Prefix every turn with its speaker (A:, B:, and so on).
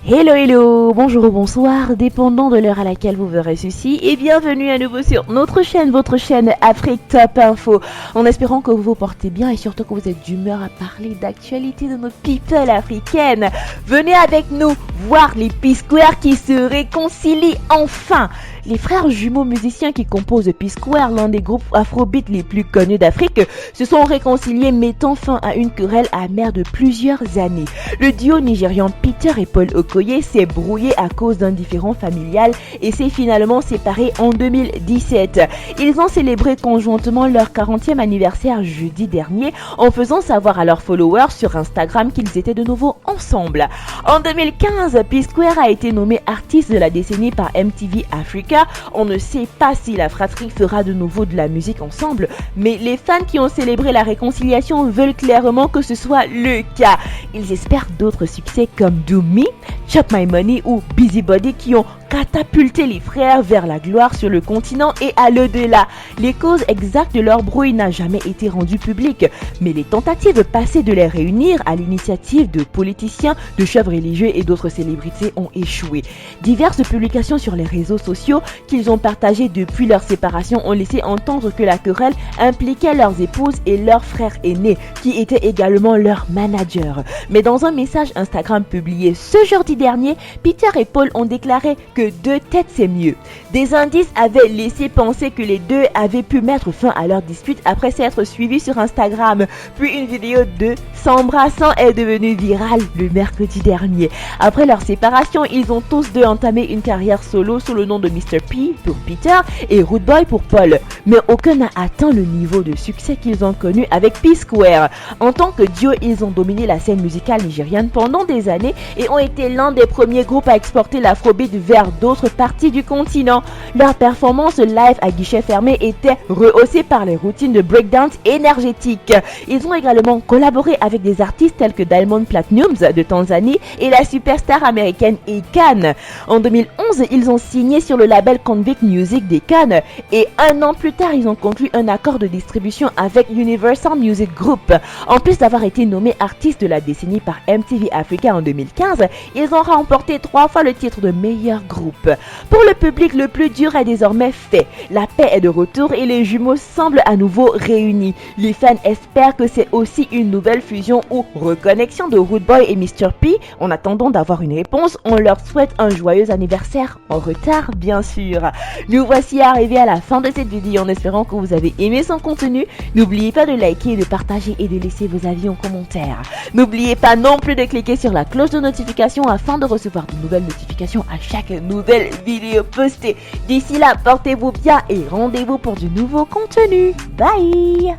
A: Hello hello, bonjour ou bonsoir, dépendant de l'heure à laquelle vous verrez ceci, et bienvenue à nouveau sur notre chaîne, votre chaîne Afrique Top Info, en espérant que vous vous portez bien et surtout que vous êtes d'humeur à parler d'actualité de nos people africaines. Venez avec nous voir les P-Square qui se réconcilient enfin. Les frères jumeaux musiciens qui composent P-Square, l'un des groupes afrobeat les plus connus d'Afrique, se sont réconciliés mettant fin à une querelle amère de plusieurs années. Le duo nigérian Peter et Paul Okoye s'est brouillé à cause d'un différend familial et s'est finalement séparé en 2017. Ils ont célébré conjointement leur 40e anniversaire jeudi dernier en faisant savoir à leurs followers sur Instagram qu'ils étaient de nouveau ensemble. En 2015, P-Square a été nommé artiste de la décennie par MTV Africa. On ne sait pas si la fratrie fera de nouveau de la musique ensemble, mais les fans qui ont célébré la réconciliation veulent clairement que ce soit le cas. Ils espèrent d'autres succès comme Do Me, Chop My Money ou Busybody qui ont catapulté les frères vers la gloire sur le continent et à l'au-delà. Les causes exactes de leur brouille n'ont jamais été rendues publiques, mais les tentatives passées de les réunir à l'initiative de politiciens, de chefs religieux et d'autres célébrités ont échoué. Diverses publications sur les réseaux sociaux qu'ils ont partagées depuis leur séparation ont laissé entendre que la querelle impliquait leurs épouses et leurs frères aînés, qui étaient également leurs managers. Mais dans un message Instagram publié ce jeudi dernier, Peter et Paul ont déclaré que deux têtes c'est mieux. Des indices avaient laissé penser que les deux avaient pu mettre fin à leur dispute après s'être suivis sur Instagram. Puis une vidéo d'eux s'embrassant est devenue virale le mercredi dernier. Après leur séparation, ils ont tous deux entamé une carrière solo sous le nom de Mr. P pour Peter et Rude Boy pour Paul. Mais aucun n'a atteint le niveau de succès qu'ils ont connu avec P-Square. En tant que duo, ils ont dominé la scène musicale nigériane pendant des années et ont été l'un des premiers groupes à exporter l'afrobeat vers d'autres parties du continent. Leur performance live à guichet fermé était rehaussée par les routines de breakdance énergétiques. Ils ont également collaboré avec des artistes tels que Diamond Platnumz de Tanzanie et la superstar américaine Akon. En 2011, ils ont signé sur le label Convict Music d'Akon et un an plus tard, ils ont conclu un accord de distribution avec Universal Music Group. En plus d'avoir été nommés artistes de la décennie par MTV Africa en 2015, ils ont remporté 3 fois le titre de meilleur groupe. Pour le public, le plus dur est désormais fait. La paix est de retour et les jumeaux semblent à nouveau réunis. Les fans espèrent que c'est aussi une nouvelle fusion ou reconnexion de Rude Boy et Mr. P. En attendant d'avoir une réponse, on leur souhaite un joyeux anniversaire en retard, bien sûr. Nous voici arrivés à la fin de cette vidéo en espérant que vous avez aimé son contenu. N'oubliez pas de liker, de partager et de laisser vos avis en commentaire. N'oubliez pas non plus de cliquer sur la cloche de notification afin de recevoir de nouvelles notifications à chaque nouvelle vidéo postée. D'ici là, portez-vous bien et rendez-vous pour du nouveau contenu. Bye!